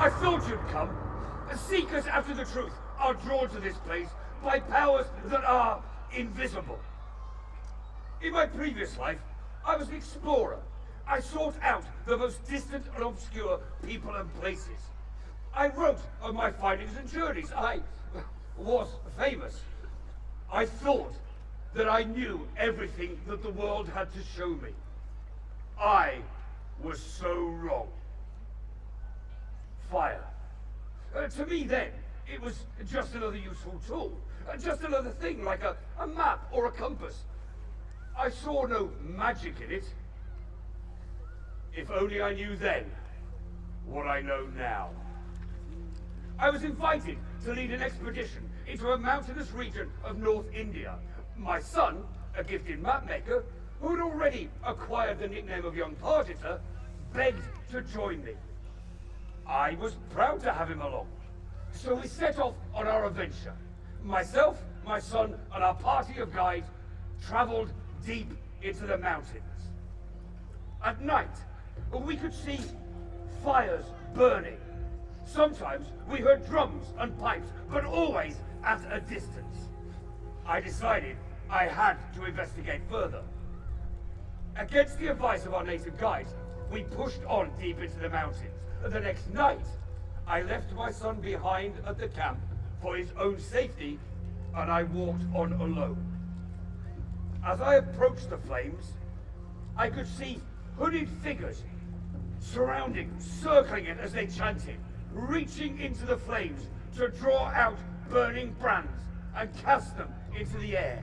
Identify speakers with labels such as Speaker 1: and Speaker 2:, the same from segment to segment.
Speaker 1: I thought you'd come. Seekers after the truth are drawn to this place by powers that are invisible. In my previous life, I was an explorer. I sought out the most distant and obscure people and places. I wrote of my findings and journeys. I was famous. I thought that I knew everything that the world had to show me. I was so wrong. Fire. To me then, it was just another useful tool. Just another thing like a map or a compass. I saw no magic in it. If only I knew then what I know now. I was invited to lead an expedition into a mountainous region of North India. My son, a gifted mapmaker, who had already acquired the nickname of Young Partitor, begged to join me. I was proud to have him along. So we set off on our adventure. Myself, my son, and our party of guides traveled deep into the mountains. At night, we could see fires burning. Sometimes we heard drums and pipes, but always at a distance. I decided I had to investigate further. Against the advice of our native guides, we pushed on deep into the mountains. The next night, I left my son behind at the camp for his own safety, and I walked on alone. As I approached the flames, I could see hooded figures surrounding, circling it as they chanted, reaching into the flames to draw out burning brands and cast them into the air.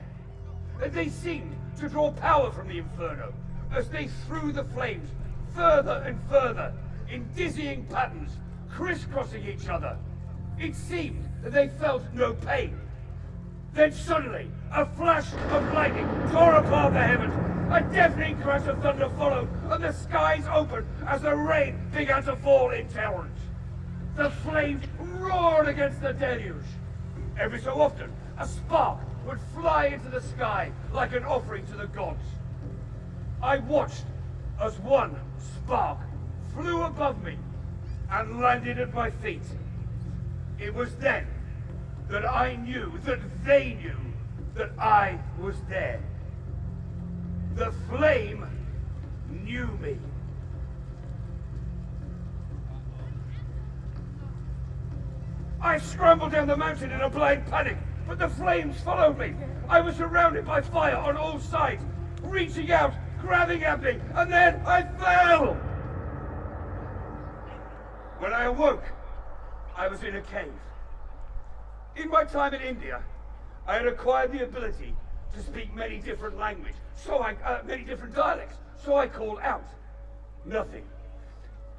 Speaker 1: They seemed to draw power from the inferno as they threw the flames further and further in dizzying patterns, crisscrossing each other. It seemed that they felt no pain. Then suddenly, a flash of lightning tore apart the heavens. A deafening crash of thunder followed, and the skies opened as the rain began to fall in torrents. The flames roared against the deluge. Every so often, a spark would fly into the sky like an offering to the gods. I watched as one spark flew above me and landed at my feet. It was then that I knew, that they knew, that I was there. The flame knew me. I scrambled down the mountain in a blind panic, but the flames followed me. I was surrounded by fire on all sides, reaching out, grabbing at me, and then I fell! When I awoke, I was in a cave. In my time in India, I had acquired the ability to speak many different languages, many different dialects, so I called out. Nothing.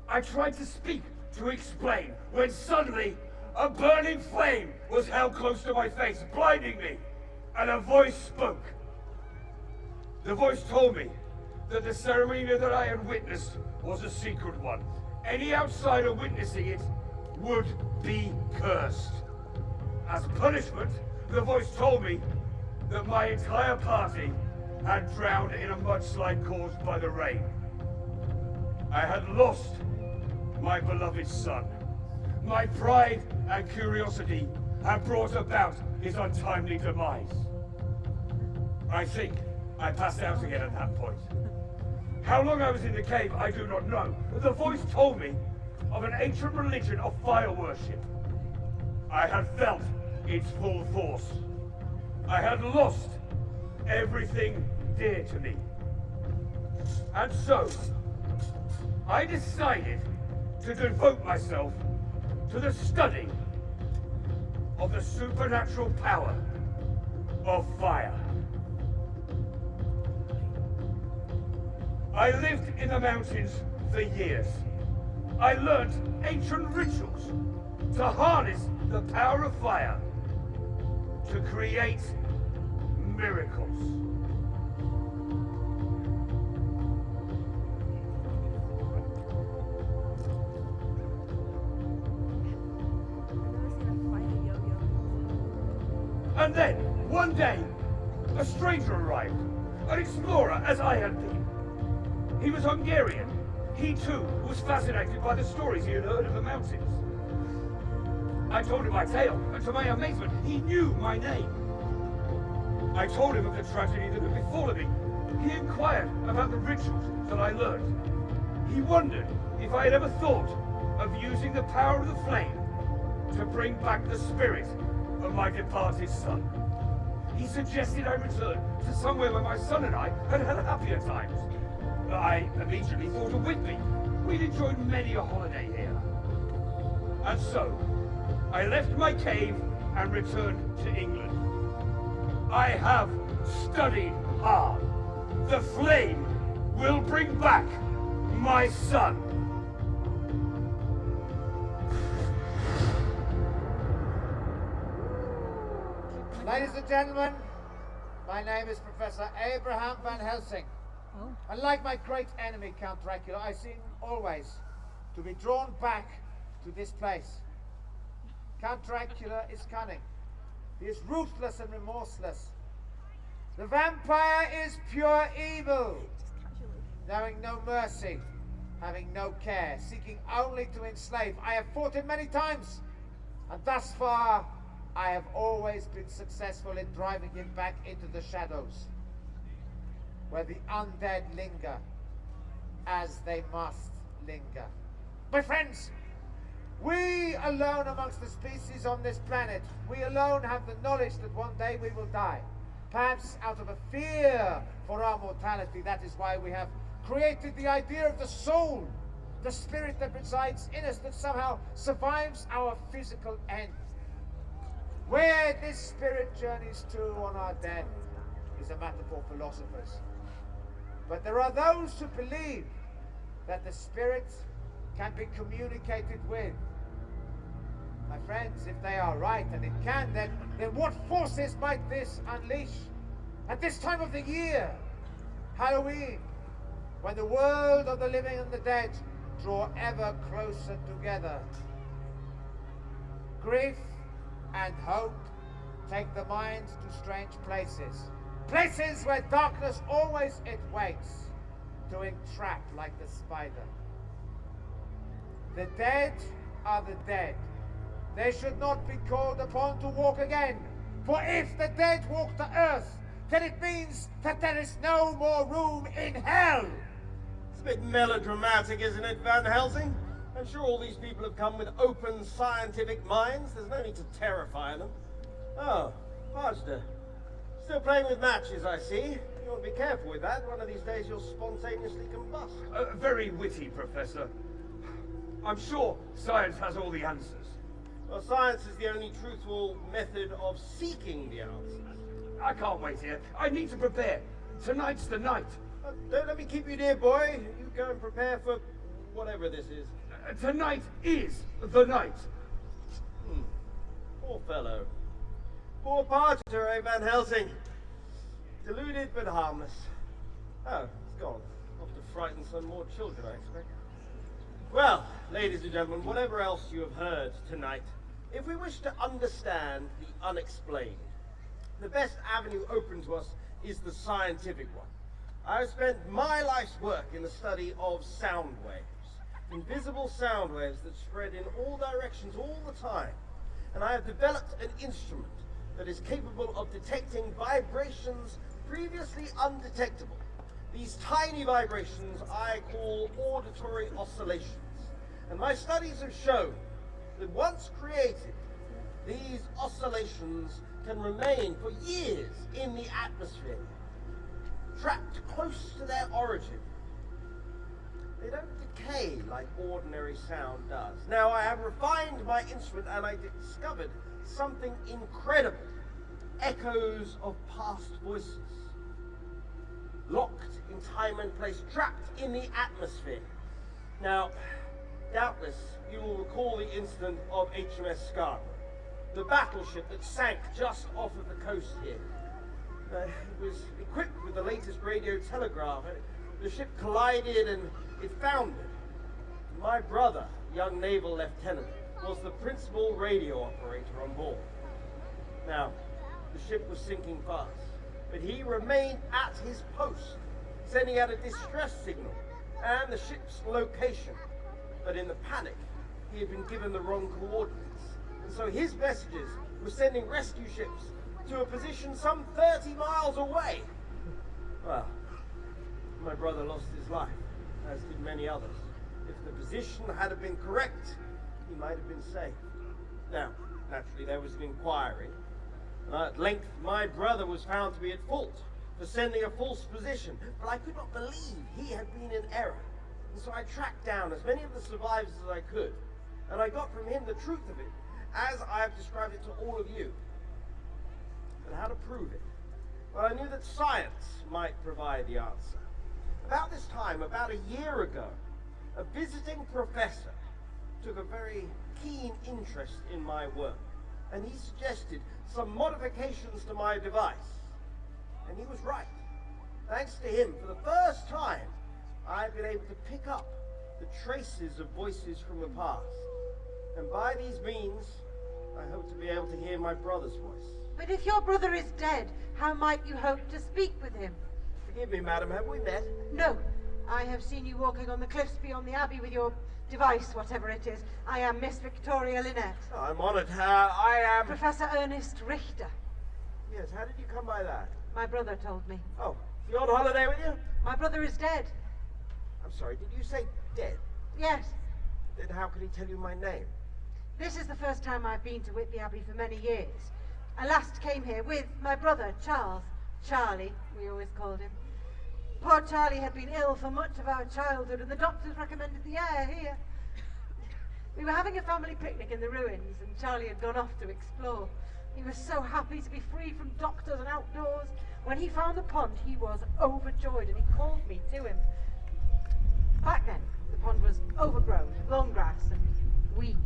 Speaker 1: I tried to speak, to explain, when suddenly a burning flame was held close to my face, blinding me, and a voice spoke. The voice told me that the ceremony that I had witnessed was a secret one. Any outsider witnessing it would be cursed. As punishment, the voice told me that my entire party had drowned in a mudslide caused by the rain. I had lost my beloved son. My pride and curiosity had brought about his untimely demise. I think I passed out again at that point. How long I was in the cave, I do not know. The voice told me of an ancient religion of fire worship. I had felt its full force. I had lost everything dear to me. And so, I decided to devote myself to the study of the supernatural power of fire. I lived in the mountains for years. I learned ancient rituals to harness the power of fire to create miracles. And then, one day, a stranger arrived, an explorer as I had been. He was Hungarian. He too was fascinated by the stories he had heard of the mountains. I told him my tale, and to my amazement, he knew my name. I told him of the tragedy that had befallen me. He inquired about the rituals that I learned. He wondered if I had ever thought of using the power of the flame to bring back the spirit of my departed son. He suggested I return to somewhere where my son and I had had happier times. I immediately thought of Whitby. We'd enjoyed many a holiday here. And so, I left my cave and returned to England. I have studied hard. The flame will bring back my son.
Speaker 2: Ladies and gentlemen, my name is Professor Abraham Van Helsing. Unlike my great enemy, Count Dracula, I seem always to be drawn back to this place. Count Dracula is cunning. He is ruthless and remorseless. The vampire is pure evil, knowing no mercy, having no care, seeking only to enslave. I have fought him many times, and thus far I have always been successful in driving him back into the shadows, where the undead linger, as they must linger. My friends, we alone amongst the species on this planet, we alone have the knowledge that one day we will die. Perhaps out of a fear for our mortality, that is why we have created the idea of the soul, the spirit that resides in us that somehow survives our physical end. Where this spirit journeys to on our death is a matter for philosophers. But there are those who believe that the spirit can be communicated with. My friends, if they are right, and it can, then what forces might this unleash? At this time of the year, Halloween, when the world of the living and the dead draw ever closer together. Grief and hope take the mind to strange places. Places where darkness always it waits to entrap like the spider. The dead are the dead. They should not be called upon to walk again. For if the dead walk to earth, then it means that there is no more room in hell.
Speaker 3: It's a bit melodramatic, isn't it, Van Helsing? I'm sure all these people have come with open scientific minds. There's no need to terrify them. Oh, Barchester. Still playing with matches, I see. You want to be careful with that. One of these days you'll spontaneously combust.
Speaker 1: Very witty, Professor. I'm sure science has all the answers.
Speaker 3: Well, science is the only truthful method of seeking the answers.
Speaker 1: I can't wait here. I need to prepare. Tonight's the night.
Speaker 3: Don't let me keep you, dear boy. You go and prepare for whatever this is.
Speaker 1: Tonight is the night.
Speaker 3: Poor fellow. Poor Pargeter, eh, Van Helsing? Deluded but harmless. Oh, it's gone. Off to frighten some more children, I expect. Well, ladies and gentlemen, whatever else you have heard tonight, if we wish to understand the unexplained, the best avenue open to us is the scientific one. I've spent my life's work in the study of sound waves. Invisible sound waves that spread in all directions all the time. And I have developed an instrument that is capable of detecting vibrations previously undetectable. These tiny vibrations I call auditory oscillations. And my studies have shown that once created, these oscillations can remain for years in the atmosphere, trapped close to their origin. They don't decay like ordinary sound does. Now, I have refined my instrument and I discovered something incredible. Echoes of past voices. Locked in time and place, trapped in the atmosphere. Now, doubtless you will recall the incident of HMS Scarborough, the battleship that sank just off of the coast here. It was equipped with the latest radio telegraph. The ship collided and it foundered. My brother, young naval lieutenant, was the principal radio operator on board. Now, the ship was sinking fast, but he remained at his post, sending out a distress signal and the ship's location. But in the panic, he had been given the wrong coordinates. And so his messages were sending rescue ships to a position some 30 miles away. Well, my brother lost his life, as did many others. If the position had been correct, he might have been saved. Now, naturally, there was an inquiry. At length, my brother was found to be at fault for sending a false position, but I could not believe he had been in error. And so I tracked down as many of the survivors as I could, and I got from him the truth of it, as I have described it to all of you. But how to prove it? Well, I knew that science might provide the answer. About this time, about a year ago, a visiting professor took a very keen interest in my work, and he suggested some modifications to my device. And he was right. Thanks to him, for the first time, I've been able to pick up the traces of voices from the past. And by these means, I hope to be able to hear my brother's voice.
Speaker 4: But if your brother is dead, how might you hope to speak with him?
Speaker 3: Forgive me, madam, have we met?
Speaker 4: No. I have seen you walking on the cliffs beyond the Abbey with your device, whatever it is. I am Miss Victoria Lynette.
Speaker 3: Oh, I'm honoured. I am...
Speaker 4: Professor Ernest Richter.
Speaker 3: Yes, how did you come by that?
Speaker 4: My brother told me.
Speaker 3: Oh, is he on holiday with you?
Speaker 4: My brother is dead.
Speaker 3: I'm sorry, did you say dead?
Speaker 4: Yes.
Speaker 3: Then how could he tell you my name?
Speaker 4: This is the first time I've been to Whitby Abbey for many years. I last came here with my brother, Charles. Charlie, we always called him. Poor Charlie had been ill for much of our childhood, and the doctors recommended the air here. We were having a family picnic in the ruins, and Charlie had gone off to explore. He was so happy to be free from doctors and outdoors. When he found the pond, he was overjoyed, and he called me to him. Back then, the pond was overgrown with long grass and weeds.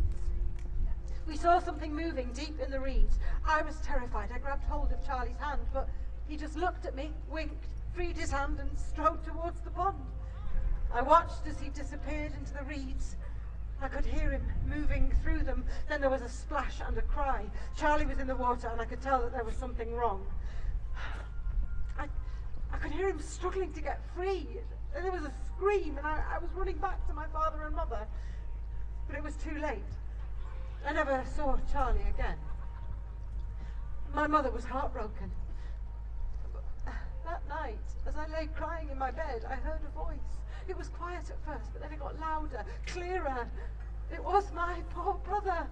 Speaker 4: We saw something moving deep in the reeds. I was terrified. I grabbed hold of Charlie's hand, but he just looked at me, winked, freed his hand, and strode towards the pond. I watched as he disappeared into the reeds. I could hear him moving through them. Then there was a splash and a cry. Charlie was in the water, and I could tell that there was something wrong. I could hear him struggling to get free. And there was a scream, and I was running back to my father and mother. But it was too late. I never saw Charlie again. My mother was heartbroken. But that night, as I lay crying in my bed, I heard a voice. It was quiet at first, but then it got louder, clearer. It was my poor brother.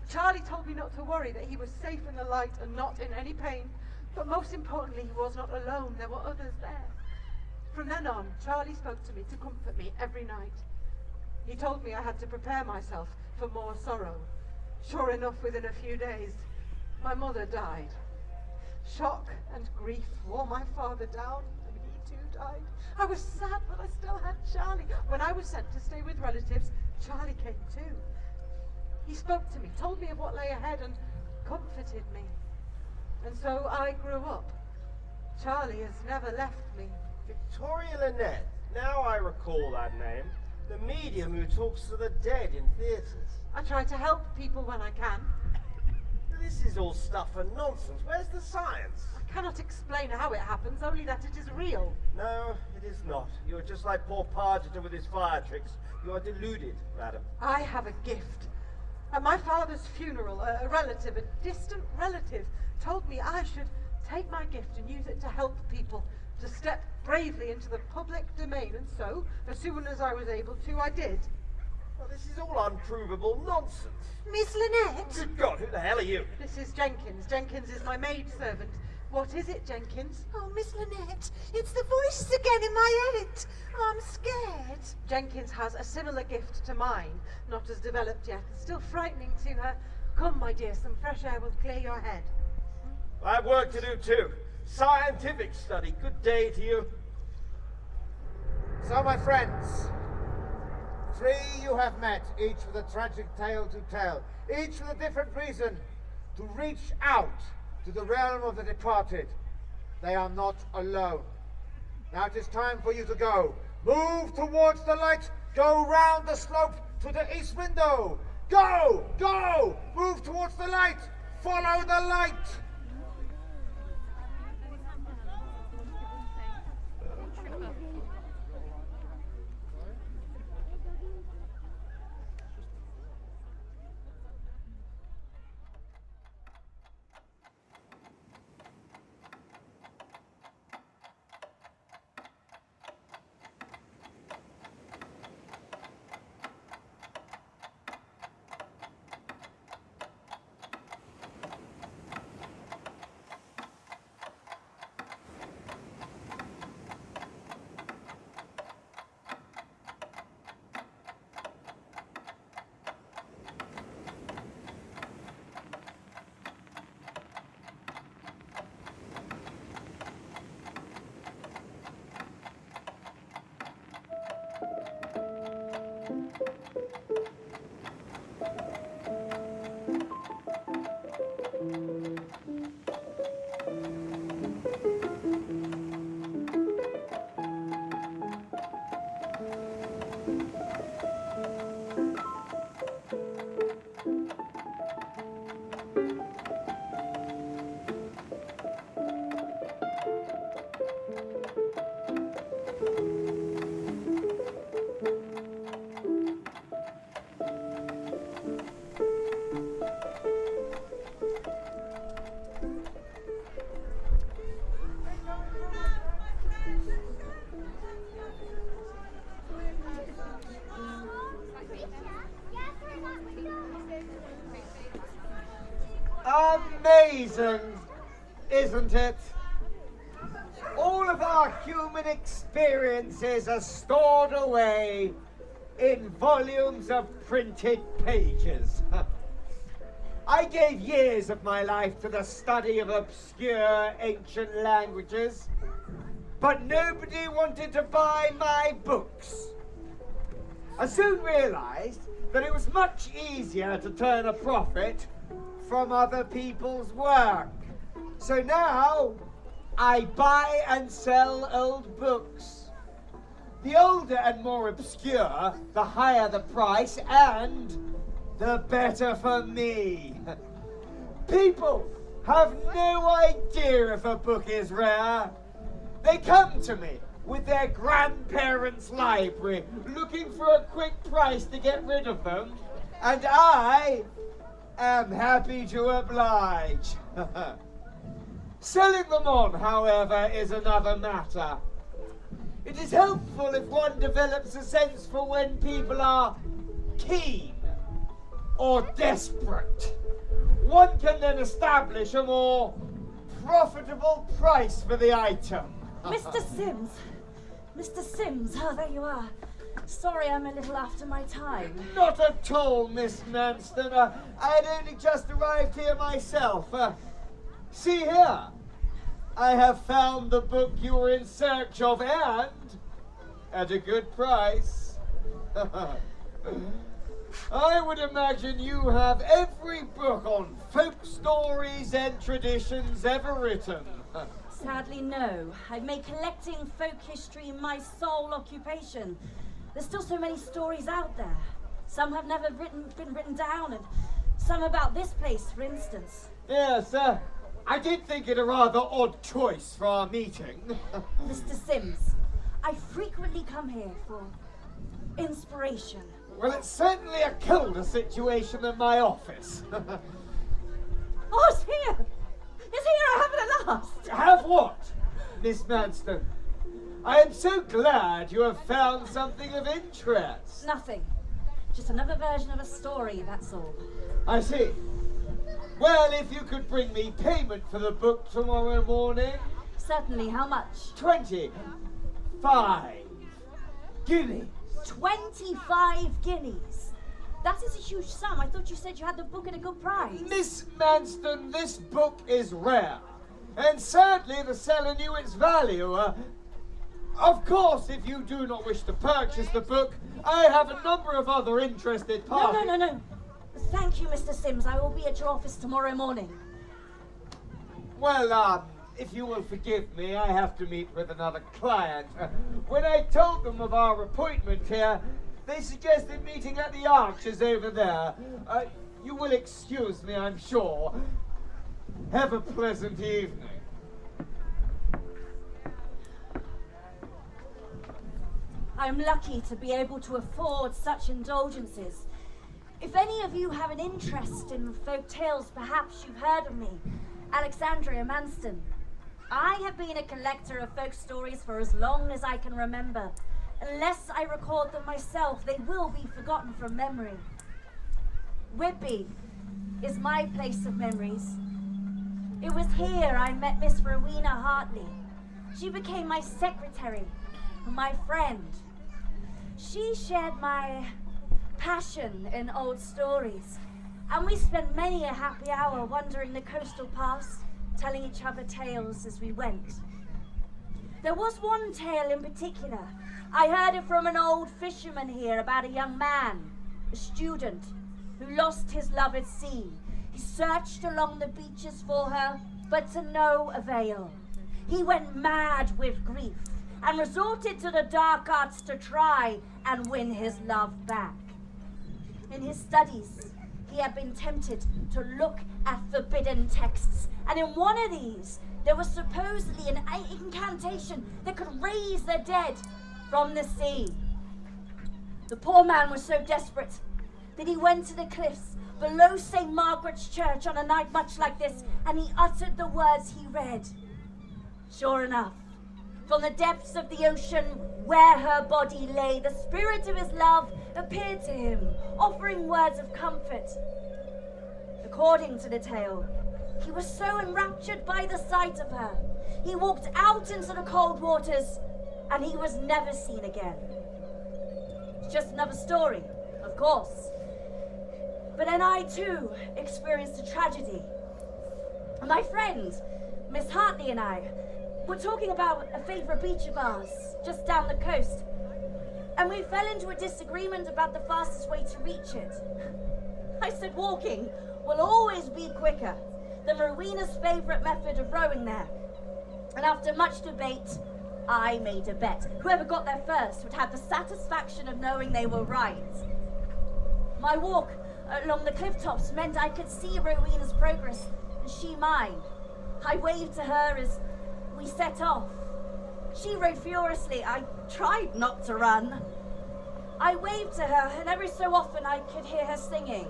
Speaker 4: Charlie told me not to worry, that he was safe in the light and not in any pain. But most importantly, he was not alone. There were others there. From then on, Charlie spoke to me to comfort me every night. He told me I had to prepare myself for more sorrow. Sure enough, within a few days, my mother died. Shock and grief wore my father down, and he too died. I was sad, but I still had Charlie. When I was sent to stay with relatives, Charlie came too. He spoke to me, told me of what lay ahead, and comforted me. And so I grew up. Charlie has never left me.
Speaker 3: Victoria Lynette. Now I recall that name. The medium who talks to the dead in theatres.
Speaker 4: I try to help people when I can.
Speaker 3: This is all stuff and nonsense. Where's the science?
Speaker 4: I cannot explain how it happens, only that it is real.
Speaker 3: No, it is not. You're just like poor Pargeter with his fire tricks. You are deluded, madam.
Speaker 4: I have a gift. At my father's funeral, a relative, a distant relative, told me I should take my gift and use it to help people, to step bravely into the public domain. And so, as soon as I was able to, I did.
Speaker 3: Well, this is all unprovable nonsense.
Speaker 4: Miss Lynette?
Speaker 3: Good God, who the hell are you?
Speaker 4: This is Jenkins. Jenkins is my maidservant. What is it, Jenkins?
Speaker 5: Oh, Miss Lynette, it's the voice again in my head. I'm scared.
Speaker 4: Jenkins has a similar gift to mine, not as developed yet. It's still frightening to her. Come, my dear, some fresh air will clear your head.
Speaker 3: I have work to do too. Scientific study. Good day to you.
Speaker 2: So, my friends, 3 you have met, each with a tragic tale to tell, each with a different reason to reach out to the realm of the departed. They are not alone. Now it is time for you to go. Move towards the light. Go round the slope to the east window. Go! Go! Move towards the light. Follow the light.
Speaker 6: Amazing, isn't it? All of our human experiences are stored away in volumes of printed pages. I gave years of my life to the study of obscure ancient languages, but nobody wanted to buy my books. I soon realized that it was much easier to turn a profit from other people's work. So now, I buy and sell old books. The older and more obscure, the higher the price, and the better for me. People have no idea if a book is rare. They come to me with their grandparents' library, looking for a quick price to get rid of them, and I am happy to oblige. Selling them on, however, is another matter. It is helpful if one develops a sense for when people are keen or desperate. One can then establish a more profitable price for the item.
Speaker 7: Mr. Sims! Mr. Sims, oh, there you are. Sorry I'm a little after my time.
Speaker 6: Not at all, Miss Manston. I had only just arrived here myself. See here. I have found the book you were in search of, and at a good price. I would imagine you have every book on folk stories and traditions ever written.
Speaker 7: Sadly, no. I've made collecting folk history my sole occupation. There's still so many stories out there. Some have never been written down, and some about this place, for instance.
Speaker 6: Yes, I did think it a rather odd choice for our meeting.
Speaker 7: Mr. Sims, I frequently come here for inspiration.
Speaker 6: Well, it's certainly a colder situation than my office.
Speaker 7: Oh, it's here! It's here! I have it at last!
Speaker 6: Have what, Miss Manston? I am so glad you have found something of interest.
Speaker 7: Nothing. Just another version of a story, that's all.
Speaker 6: I see. Well, if you could bring me payment for the book tomorrow morning.
Speaker 7: Certainly, how much?
Speaker 6: 25 guineas.
Speaker 7: 25 guineas? That is a huge sum. I thought you said you had the book at a good price.
Speaker 6: Miss Manston, this book is rare, and sadly the seller knew its value. Of course, if you do not wish to purchase the book, I have a number of other interested parties.
Speaker 7: No. Thank you, Mr. Sims. I will be at your office tomorrow morning.
Speaker 6: Well, if you will forgive me, I have to meet with another client. When I told them of our appointment here, they suggested meeting at the Arches over there. You will excuse me, I'm sure. Have a pleasant evening.
Speaker 7: I'm lucky to be able to afford such indulgences. If any of you have an interest in folk tales, perhaps you've heard of me, Alexandria Manston. I have been a collector of folk stories for as long as I can remember. Unless I record them myself, they will be forgotten from memory. Whitby is my place of memories. It was here I met Miss Rowena Hartley. She became my secretary, my friend. She shared my passion in old stories, and we spent many a happy hour wandering the coastal paths, telling each other tales as we went. There was one tale in particular. I heard it from an old fisherman here about a young man, a student, who lost his love at sea. He searched along the beaches for her, but to no avail. He went mad with grief and resorted to the dark arts to try and win his love back. In his studies, he had been tempted to look at forbidden texts, and in one of these, there was supposedly an incantation that could raise the dead from the sea. The poor man was so desperate that he went to the cliffs below St. Margaret's Church on a night much like this, and he uttered the words he read. Sure enough, from the depths of the ocean where her body lay, the spirit of his love appeared to him, offering words of comfort. According to the tale, he was so enraptured by the sight of her, he walked out into the cold waters, and he was never seen again. It's just another story, of course. But then I too experienced a tragedy. My friend, Miss Hartley, and I were talking about a favourite beach of ours just down the coast, and we fell into a disagreement about the fastest way to reach it. I said walking will always be quicker than Rowena's favourite method of rowing there. And after much debate, I made a bet. Whoever got there first would have the satisfaction of knowing they were right. My walk along the cliff tops meant I could see Rowena's progress and she mine. I waved to her as we set off. She rowed furiously. I tried not to run. I waved to her, and every so often I could hear her singing.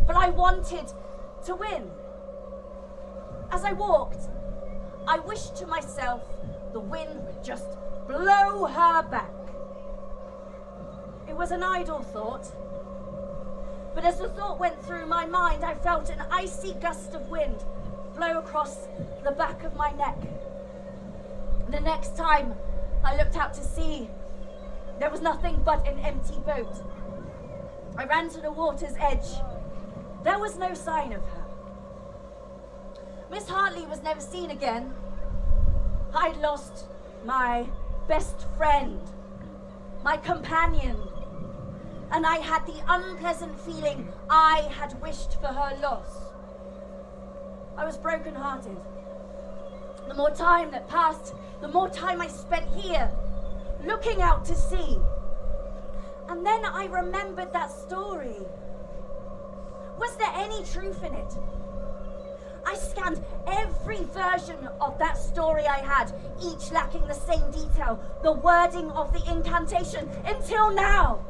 Speaker 7: But I wanted to win. As I walked, I wished to myself the wind would just blow her back. It was an idle thought, but as the thought went through my mind, I felt an icy gust of wind blow across the back of my neck. The next time I looked out to sea, there was nothing but an empty boat. I ran to the water's edge. There was no sign of her. Miss Hartley was never seen again. I'd lost my best friend, my companion, and I had the unpleasant feeling I had wished for her loss. I was broken-hearted. The more time that passed, the more time I spent here, looking out to sea. And then I remembered that story. Was there any truth in it? I scanned every version of that story I had, each lacking the same detail, the wording of the incantation, until now.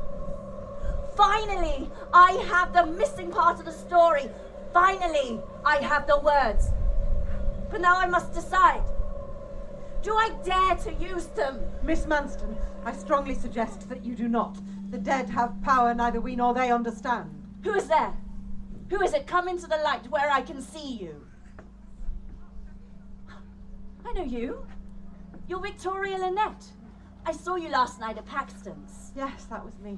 Speaker 7: Finally, I have the missing part of the story. Finally, I have the words. But now I must decide. Do I dare to use them?
Speaker 4: Miss Manston, I strongly suggest that you do not. The dead have power neither we nor they understand.
Speaker 7: Who is there? Who is it? Come into the light where I can see you. I know you. You're Victoria Lynette. I saw you last night at Paxton's.
Speaker 4: Yes, that was me.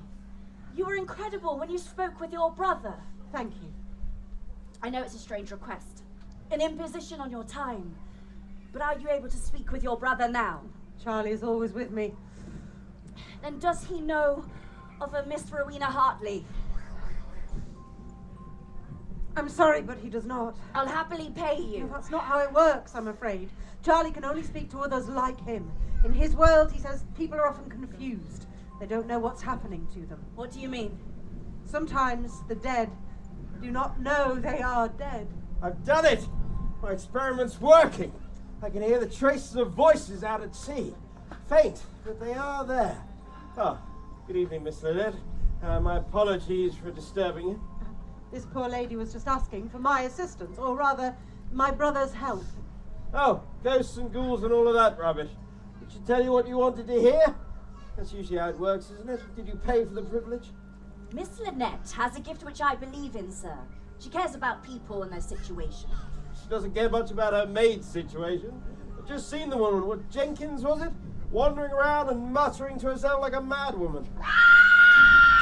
Speaker 7: You were incredible when you spoke with your brother.
Speaker 4: Thank you.
Speaker 7: I know it's a strange request, an imposition on your time, but are you able to speak with your brother now?
Speaker 4: Charlie is always with me.
Speaker 7: Then does he know of a Miss Rowena Hartley?
Speaker 4: I'm sorry, but he does not.
Speaker 7: I'll happily pay
Speaker 4: No,
Speaker 7: you.
Speaker 4: that's not how it works, I'm afraid. Charlie can only speak to others like him. In his world, he says, people are often confused. They don't know what's happening to them.
Speaker 7: What do you mean?
Speaker 4: Sometimes the dead do not know they are dead.
Speaker 3: I've done it! My experiment's working. I can hear the traces of voices out at sea. Faint, but they are there. Oh, good evening, Miss Lynette. My apologies for disturbing you.
Speaker 4: This poor lady was just asking for my assistance, or rather, my brother's help.
Speaker 3: Oh, ghosts and ghouls and all of that rubbish. Did she tell you what you wanted to hear? That's usually how it works, isn't it? Did you pay for the privilege?
Speaker 7: Miss Lynette has a gift which I believe in, sir. She cares about people and their situation.
Speaker 3: She doesn't care much about her maid's situation. I've just seen the woman, what, Jenkins was it? Wandering around and muttering to herself like a mad woman.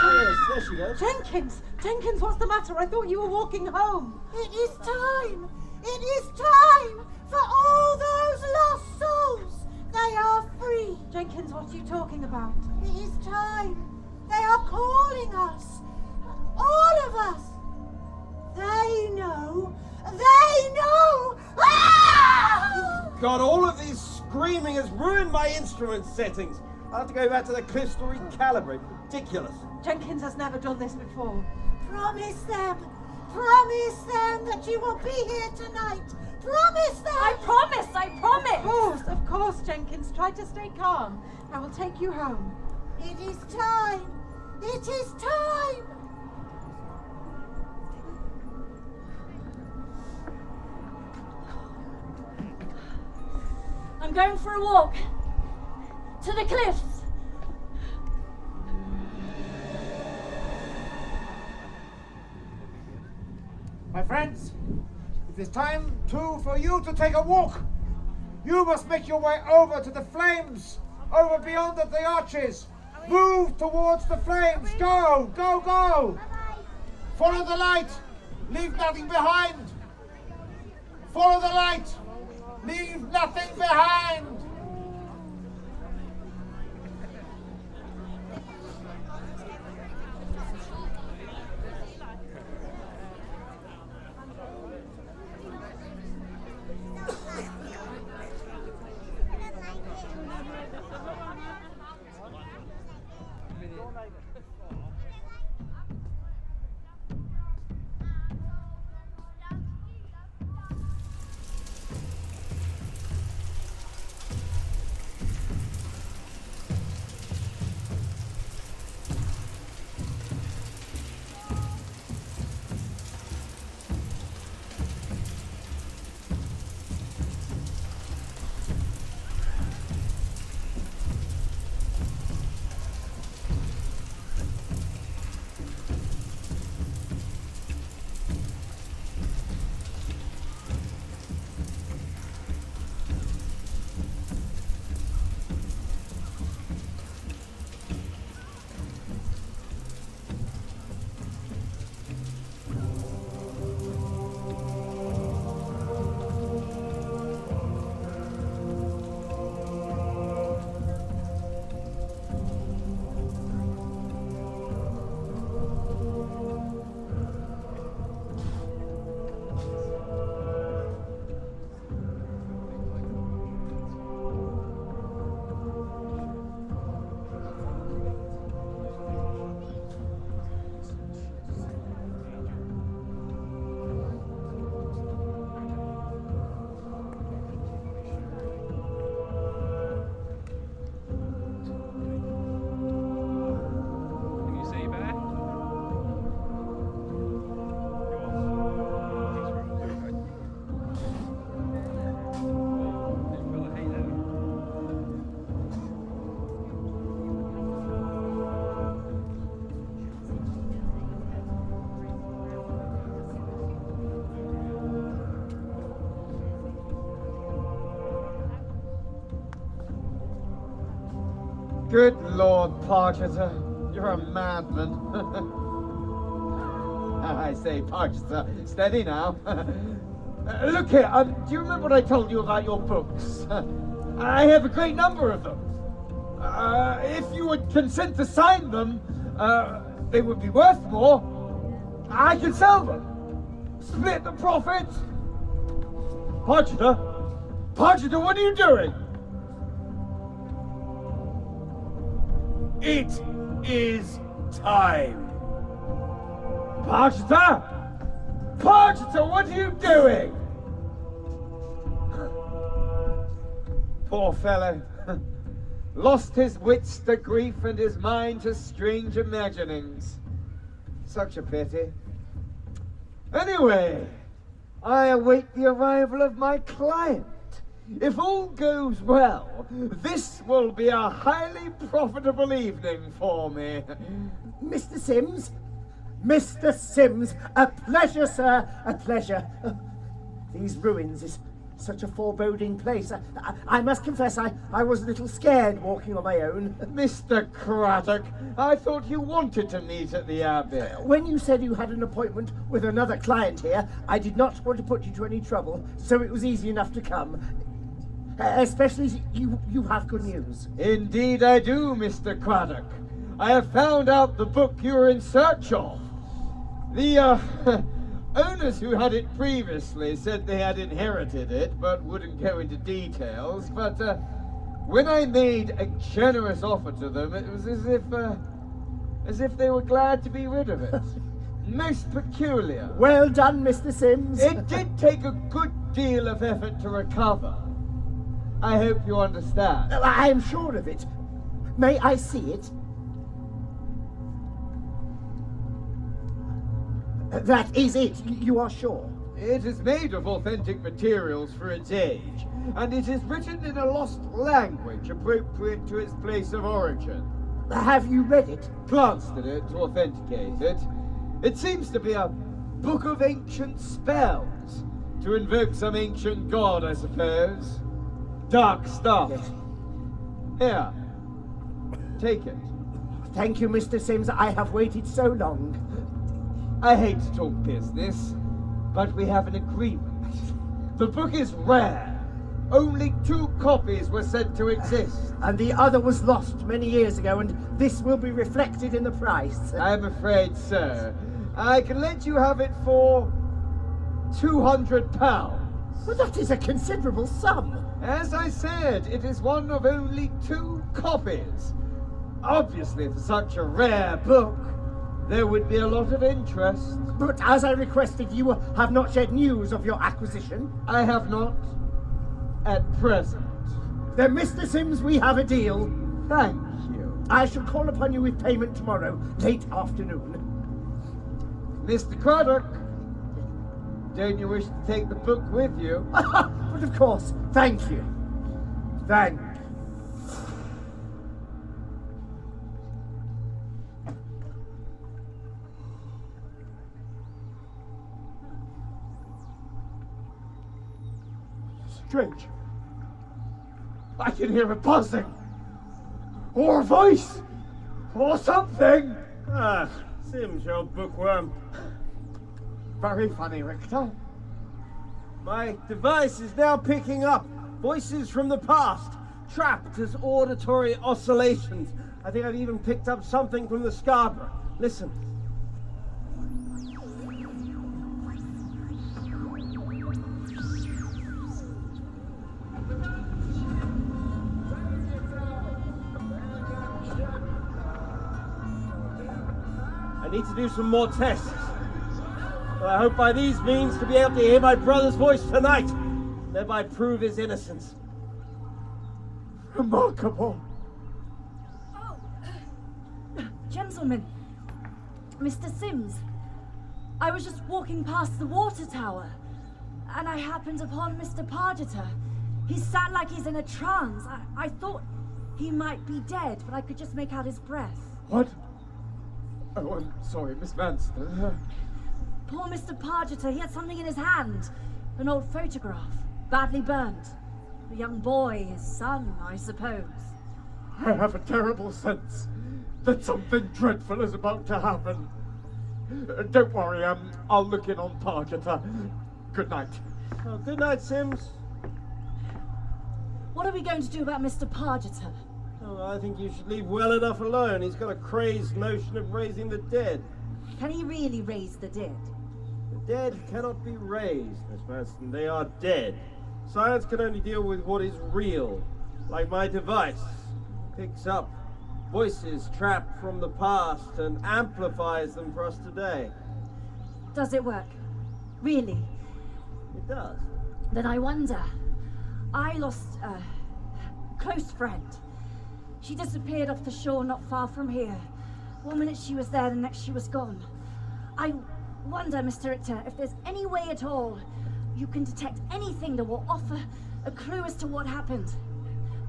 Speaker 3: Oh yes, there she goes.
Speaker 4: Jenkins! Jenkins, what's the matter? I thought you were walking home.
Speaker 5: It is time. It is time for all those lost souls. The They are free.
Speaker 4: Jenkins, what are you talking about?
Speaker 5: It is time. They are calling us. All of us. They know. They know. Ah!
Speaker 3: God, all of this screaming has ruined my instrument settings. I'll have to go back to the cliffs to recalibrate. Ridiculous.
Speaker 4: Jenkins has never done this before.
Speaker 5: Promise them. Promise them that you will be here tonight. Promise them.
Speaker 7: I promise, I promise.
Speaker 4: Of course, Jenkins. Try to stay calm. I will take you home.
Speaker 5: It is time. It is time.
Speaker 7: I'm going for a walk. To the cliffs.
Speaker 2: My friends, it is time too for you to take a walk. You must make your way over to the flames, over beyond at the arches. Move towards the flames. Go, go, go. Follow the light. Leave nothing behind. Follow the light. Leave nothing behind.
Speaker 6: Good Lord, Pargeter, you're a madman. I say, Pargeter, steady now. Look here, do you remember what I told you about your books? I have a great number of them. If you would consent to sign them, they would be worth more. I could sell them. Split the profits. Pargeter, what are you doing?
Speaker 1: It is time.
Speaker 6: Pargeter, what are you doing? Poor fellow. Lost his wits to grief and his mind to strange imaginings. Such a pity. Anyway, I await the arrival of my client. If all goes well, this will be a highly profitable evening for me.
Speaker 8: Mr. Sims? Mr. Sims, a pleasure, sir, a pleasure. These ruins is such a foreboding place. I must confess, I was a little scared walking on my own.
Speaker 6: Mr. Craddock, I thought you wanted to meet at the Abbey.
Speaker 8: When you said you had an appointment with another client here, I did not want to put you to any trouble, so it was easy enough to come. Especially as you have good news.
Speaker 6: Indeed I do, Mr. Craddock. I have found out the book you were in search of. The owners who had it previously said they had inherited it, but wouldn't go into details. But when I made a generous offer to them, it was as if they were glad to be rid of it. Most peculiar.
Speaker 8: Well done, Mr. Sims.
Speaker 6: It did take a good deal of effort to recover. I hope you understand.
Speaker 8: I am sure of it. May I see it? That is it. You are sure?
Speaker 6: It is made of authentic materials for its age, and it is written in a lost language appropriate to its place of origin.
Speaker 8: Have you read it?
Speaker 6: Glanced at it to authenticate it. It seems to be a book of ancient spells, to invoke some ancient god, I suppose. Dark stuff.
Speaker 8: Yes.
Speaker 6: Here, take it.
Speaker 8: Thank you, Mr. Sims. I have waited so long.
Speaker 6: I hate to talk business, but we have an agreement. The book is rare. Only 2 copies were said to exist.
Speaker 8: And the other was lost many years ago, and this will be reflected in the price.
Speaker 6: I'm afraid so. I can let you have it for £200.
Speaker 8: Well, that is a considerable sum.
Speaker 6: As I said, it is one of only 2 copies. Obviously, for such a rare book, there would be a lot of interest.
Speaker 8: But as I requested, you have not shared news of your acquisition.
Speaker 6: I have not, at present.
Speaker 8: Then, Mr. Sims, we have a deal.
Speaker 6: Thank you.
Speaker 8: I shall call upon you with payment tomorrow, late afternoon.
Speaker 6: Mr. Craddock, don't you wish to take the book with you?
Speaker 8: But of course, thank you. Thank you. Strange. I can hear a buzzing. Or a voice. Or something.
Speaker 3: Ah, Sims, you old bookworm.
Speaker 8: Very funny, Richter.
Speaker 3: My device is now picking up voices from the past, trapped as auditory oscillations. I think I've even picked up something from the Scarborough. Listen. I need to do some more tests. But I hope by these means to be able to hear my brother's voice tonight, thereby prove his innocence.
Speaker 8: Remarkable.
Speaker 7: Oh, gentlemen, Mr. Sims, I was just walking past the water tower, and I happened upon Mr. Pargeter. He sat like he's in a trance. I thought he might be dead, but I could just make out his breath.
Speaker 6: What? Oh, I'm sorry, Miss Manston.
Speaker 7: Poor Mr. Pargeter, he had something in his hand. An old photograph, badly burnt. A young boy, his son, I suppose.
Speaker 8: I have a terrible sense that something dreadful is about to happen. Don't worry, I'll look in on Pargeter. Good night.
Speaker 3: Oh, good night, Sims.
Speaker 7: What are we going to do about Mr. Pargeter?
Speaker 3: Oh, I think you should leave well enough alone. He's got a crazed notion of raising the dead.
Speaker 7: Can he really raise the dead?
Speaker 3: The dead cannot be raised, Miss Manston. They are dead. Science can only deal with what is real. Like my device. Picks up voices trapped from the past and amplifies them for us today.
Speaker 7: Does it work? Really?
Speaker 3: It does.
Speaker 7: Then I wonder. I lost a close friend. She disappeared off the shore not far from here. One minute she was there, the next she was gone. I wonder, Mr. Richter, if there's any way at all you can detect anything that will offer a clue as to what happened.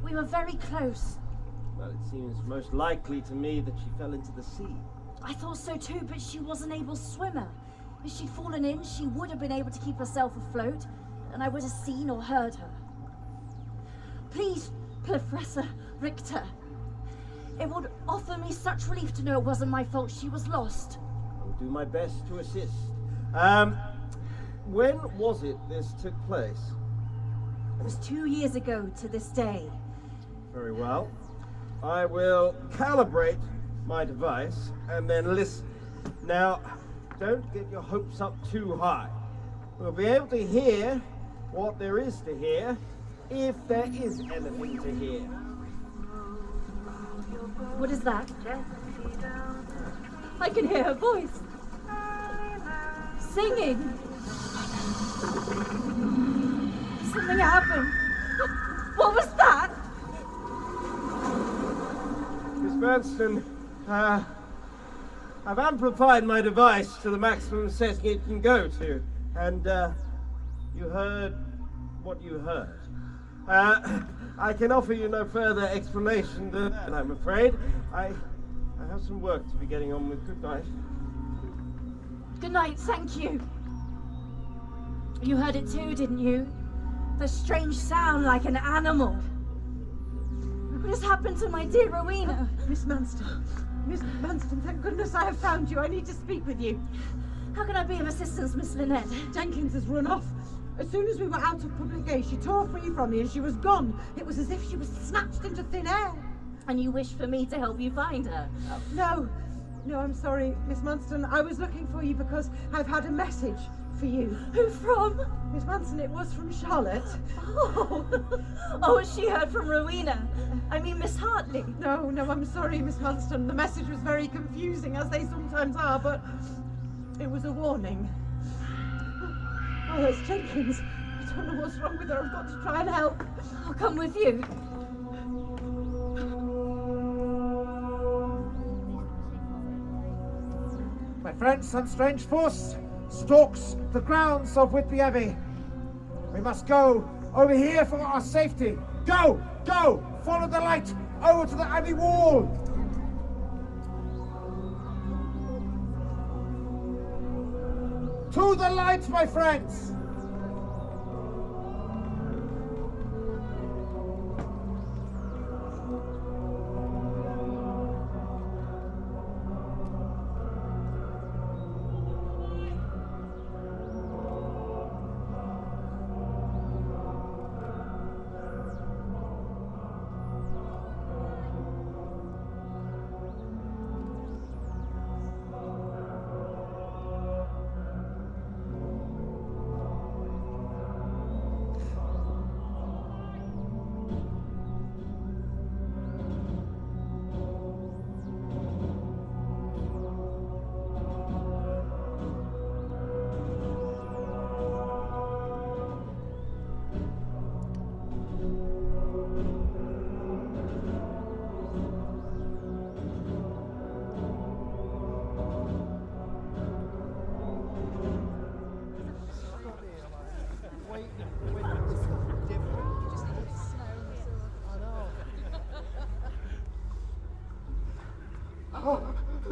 Speaker 7: We were very close.
Speaker 3: Well, it seems most likely to me that she fell into the sea.
Speaker 7: I thought so too, but she was an able swimmer. If she'd fallen in, she would have been able to keep herself afloat, and I would have seen or heard her. Please, Professor Richter. It would offer me such relief to know it wasn't my fault she was lost.
Speaker 3: I'll do my best to assist. When was it this took place?
Speaker 7: It was 2 years ago to this day.
Speaker 3: Very well. I will calibrate my device and then listen. Now, don't get your hopes up too high. We'll be able to hear what there is to hear, if there is anything to hear.
Speaker 7: What is that? I can hear her voice. Singing. Something happened. What was that?
Speaker 3: Miss Bernstein, I've amplified my device to the maximum setting it can go to, and you heard what you heard. I can offer you no further explanation than that, I'm afraid. I have some work to be getting on with. Good night.
Speaker 7: Good night, thank you. You heard it too, didn't you? The strange sound like an animal. What has happened to my dear Rowena?
Speaker 4: Miss Manston. Miss Manston, thank goodness I have found you. I need to speak with you.
Speaker 7: How can I be of assistance, Miss Lynette?
Speaker 4: Jenkins has run off. As soon as we were out of public gaze, she tore free from me and she was gone. It was as if she was snatched into thin air.
Speaker 7: And you wish for me to help you find her?
Speaker 4: No, I'm sorry, Miss Manston. I was looking for you because I've had a message for you.
Speaker 7: Who from?
Speaker 4: Miss Manston, it was from Charlotte.
Speaker 7: Oh, she heard from Rowena. I mean, Miss Hartley.
Speaker 4: No, I'm sorry, Miss Manston. The message was very confusing, as they sometimes are, but it was a warning. Oh, that's Jenkins. I don't know what's wrong with her. I've got to try and help.
Speaker 7: I'll come with you.
Speaker 2: My friends, some strange force stalks the grounds of Whitby Abbey. We must go over here for our safety. Go! Follow the light over to the Abbey wall. To the light, my friends!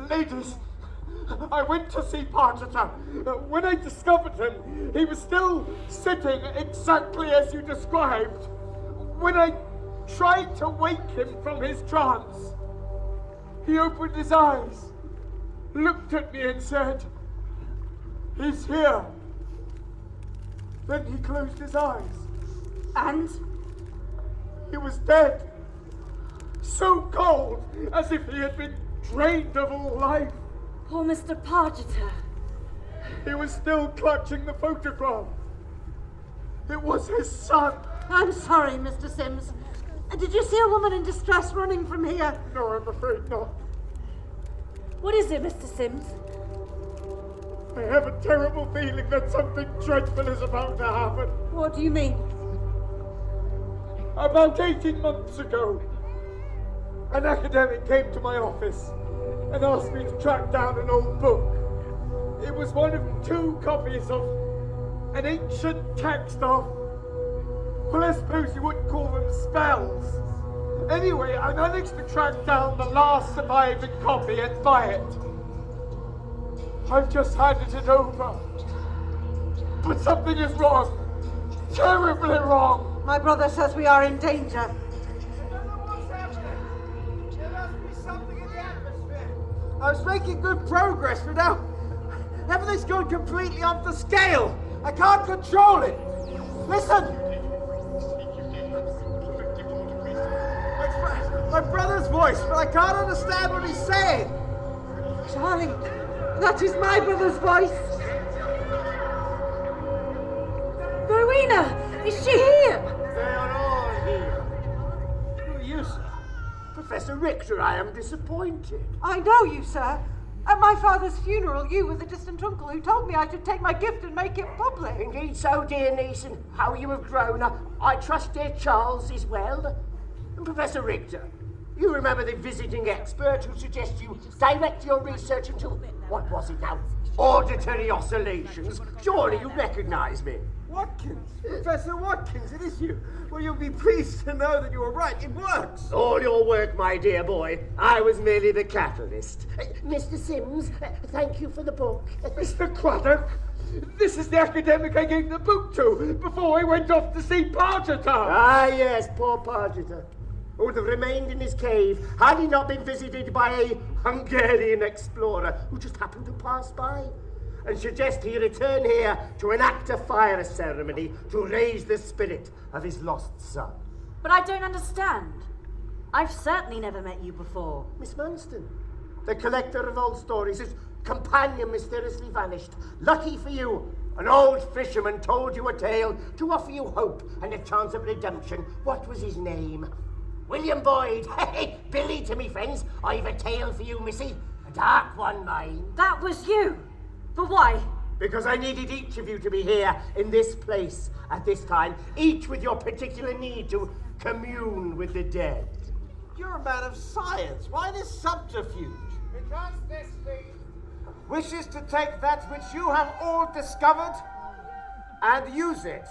Speaker 9: Ladies, I went to see Pargeter. When I discovered him, he was still sitting exactly as you described. When I tried to wake him from his trance, he opened his eyes, looked at me and said, "He's here." Then he closed his eyes.
Speaker 7: And?
Speaker 9: He was dead. So cold, as if he had been drained of all life.
Speaker 7: Poor Mr. Pargeter.
Speaker 9: He was still clutching the photograph. It was his son.
Speaker 4: I'm sorry, Mr. Sims. Did you see a woman in distress running from here?
Speaker 9: No, I'm afraid not.
Speaker 7: What is it, Mr. Sims?
Speaker 9: I have a terrible feeling that something dreadful is about to happen.
Speaker 4: What do you mean?
Speaker 9: About 18 months ago, an academic came to my office and asked me to track down an old book. It was one of 2 copies of an ancient text of, well, I suppose you wouldn't call them spells. Anyway, I managed to track down the last surviving copy and buy it. I've just handed it over. But something is wrong. Terribly wrong.
Speaker 4: My brother says we are in danger.
Speaker 6: I was making good progress, but now everything's gone completely off the scale. I can't control it. Listen!
Speaker 3: brother's voice, but I can't understand what he's saying.
Speaker 4: Charlie, that is my brother's voice.
Speaker 7: Rowena, is she here?
Speaker 6: They are all here.
Speaker 3: Who are you, sir?
Speaker 6: Professor Richter, I am disappointed.
Speaker 4: I know you, sir. At my father's funeral, you were the distant uncle who told me I should take my gift and make it public.
Speaker 8: Indeed so, dear niece, and how you have grown. I trust dear Charles is well. And Professor Richter, you remember the visiting expert who suggests you direct your research into, what was it now, auditory oscillations? Surely you recognise me.
Speaker 3: Watkins, Professor Watkins, it is you. Well, you'll be pleased to know that you were right. It works.
Speaker 8: All your work, my dear boy. I was merely the catalyst. Mr. Sims, thank you for the book.
Speaker 9: Mr. Craddock, this is the academic I gave the book to before I went off to see Pargeter.
Speaker 8: Ah, yes, poor Pargeter, who would have remained in his cave had he not been visited by a Hungarian explorer who just happened to pass by and suggest he return here to enact a fire ceremony to raise the spirit of his lost son.
Speaker 7: But I don't understand. I've certainly never met you before.
Speaker 8: Miss Manston, the collector of old stories, whose companion mysteriously vanished. Lucky for you, an old fisherman told you a tale to offer you hope and a chance of redemption. What was his name? William Boyd. Hey, Billy to me friends, I've a tale for you, missy. A dark one, mine.
Speaker 7: That was you. But why?
Speaker 8: Because I needed each of you to be here in this place at this time, each with your particular need to commune with the dead.
Speaker 3: You're a man of science. Why this subterfuge?
Speaker 2: Because this thief wishes to take that which you have all discovered and use it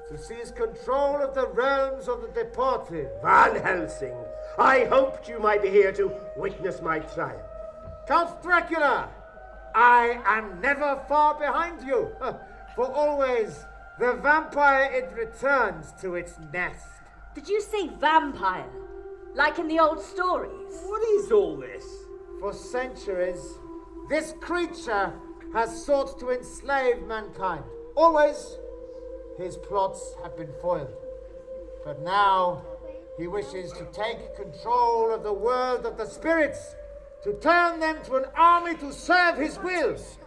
Speaker 2: to seize control of the realms of the departed.
Speaker 8: Van Helsing, I hoped you might be here to witness my triumph.
Speaker 2: Count Dracula, I am never far behind you, for always the vampire it returns to its nest.
Speaker 7: Did you say vampire? Like in the old stories?
Speaker 3: What is all this?
Speaker 2: For centuries, this creature has sought to enslave mankind. Always, his plots have been foiled. But now, he wishes to take control of the world of the spirits, to turn them to an army to serve his wills.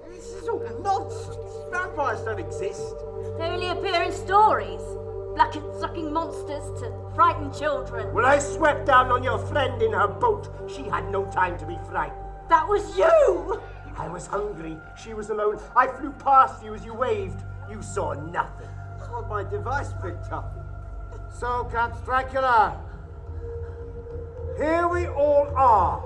Speaker 3: This is all nonsense. Vampires don't exist.
Speaker 7: They only appear in stories. Blacket-sucking monsters to frighten children.
Speaker 8: When I swept down on your friend in her boat, she had no time to be frightened.
Speaker 7: That was you!
Speaker 8: I was hungry. She was alone. I flew past you as you waved. You saw nothing.
Speaker 3: That's what my device picked up.
Speaker 2: So, Count Dracula, here we all are.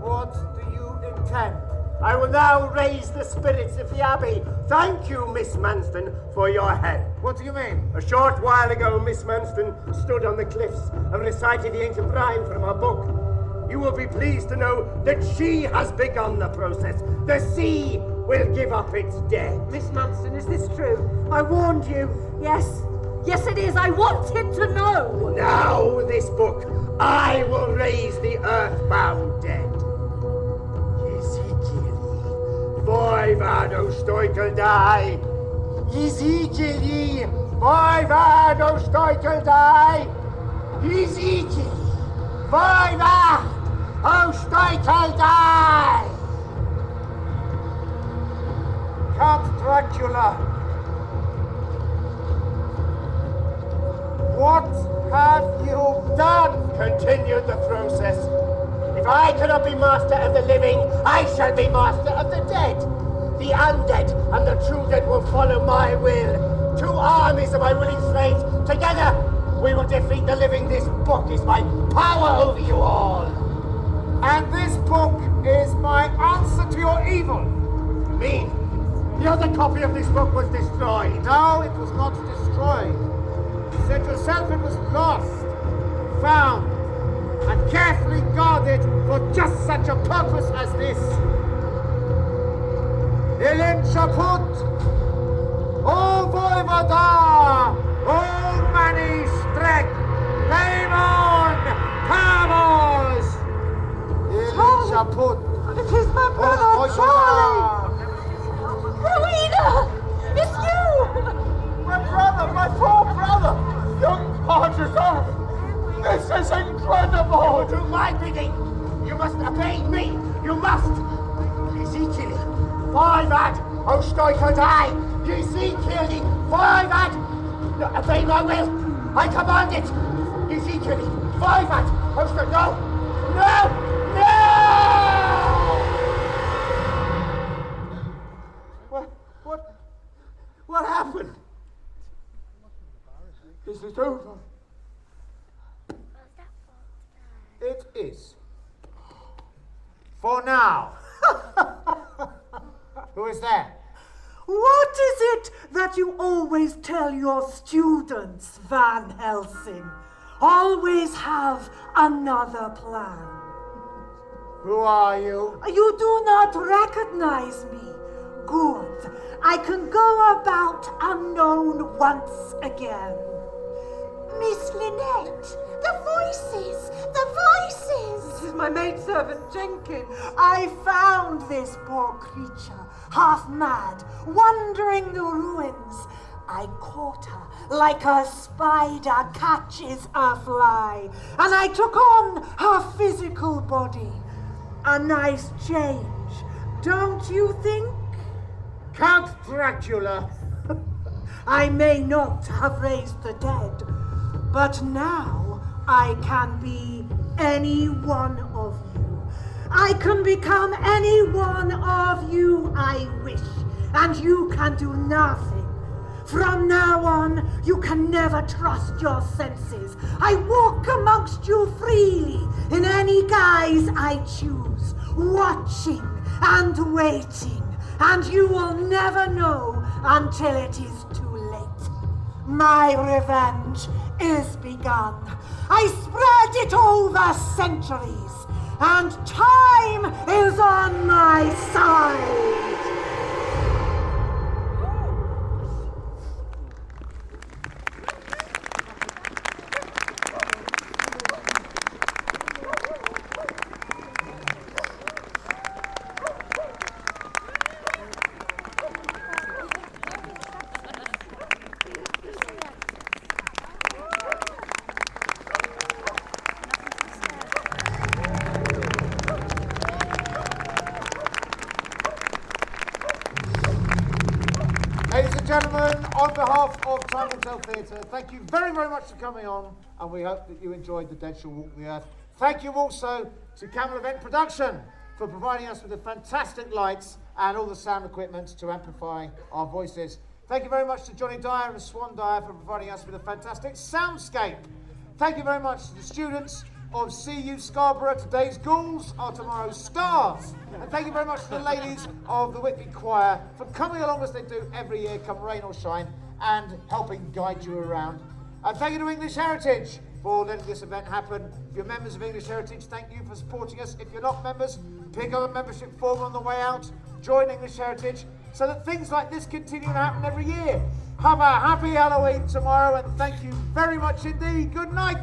Speaker 2: What do you intend?
Speaker 8: I will now raise the spirits of the Abbey. Thank you, Miss Manston, for your help.
Speaker 2: What do you mean?
Speaker 8: A short while ago, Miss Manston stood on the cliffs and recited the ancient rhyme from her book. You will be pleased to know that she has begun the process. The sea will give up its dead.
Speaker 4: Miss Manston, is this true? I warned you.
Speaker 7: Yes. Yes, it is. I wanted to know.
Speaker 8: Now, with this book, I will raise the earthbound dead. Vojvado stojkel die. Jezikeli, vojvado stojkel die. Jezikeli, vojvado stojkel die.
Speaker 2: Count Dracula, what have you done?
Speaker 8: Continued the process. If I cannot be master of the living, I shall be master of the dead. The undead and the true dead will follow my will. Two armies of my willing slaves. Together, we will defeat the living. This book is my power over you all.
Speaker 2: And this book is my answer to your evil.
Speaker 8: You mean the other copy of this book was destroyed?
Speaker 2: No, it was not destroyed. You said yourself it was lost, found, and carefully guarded for just such a purpose as this. Ilin Chaput, O Voivada, O Mani Strek, Daimon, Kamos, Ilin Chaput.
Speaker 4: It is my brother, Charlie!
Speaker 7: Rowena! It's you!
Speaker 3: My brother, my poor brother! Young
Speaker 8: obey me. You must. Ezekiel, forward. Osteuchodai. Ezekiel, forward. No, obey my will. I command it. Ezekiel, forward. No. No. No. What happened? Is it over?
Speaker 2: It is. For now. Who is there?
Speaker 5: What is it that you always tell your students, Van Helsing? Always have another plan.
Speaker 2: Who are you?
Speaker 5: You do not recognize me. Good. I can go about unknown once again.
Speaker 7: Miss Lynette, the voices!
Speaker 4: This is my maidservant, Jenkins.
Speaker 5: I found this poor creature, half mad, wandering the ruins. I caught her like a spider catches a fly, and I took on her physical body. A nice change, don't you think?
Speaker 2: Count Dracula.
Speaker 5: I may not have raised the dead, but now I can be any one of you. I can become any one of you I wish, and you can do nothing. From now on, you can never trust your senses. I walk amongst you freely, in any guise I choose, watching and waiting, and you will never know until it is too late. My revenge is begun. I spread it over centuries, and time is on my side.
Speaker 2: Ladies and gentlemen, on behalf of Time and Tell Theatre, thank you very, very much for coming on, and we hope that you enjoyed The Dead Shall Walk the Earth. Thank you also to Camel Event Production for providing us with the fantastic lights and all the sound equipment to amplify our voices. Thank you very much to Jonny Dyer and Swan Dyer for providing us with a fantastic soundscape. Thank you very much to the students of CU Scarborough. Today's ghouls are tomorrow's stars. And thank you very much to the ladies of the Whitby Choir for coming along as they do every year, come rain or shine, and helping guide you around. And thank you to English Heritage for letting this event happen. If you're members of English Heritage, thank you for supporting us. If you're not members, pick up a membership form on the way out, join English Heritage, so that things like this continue to happen every year. Have a happy Halloween tomorrow, and thank you very much indeed. Good night.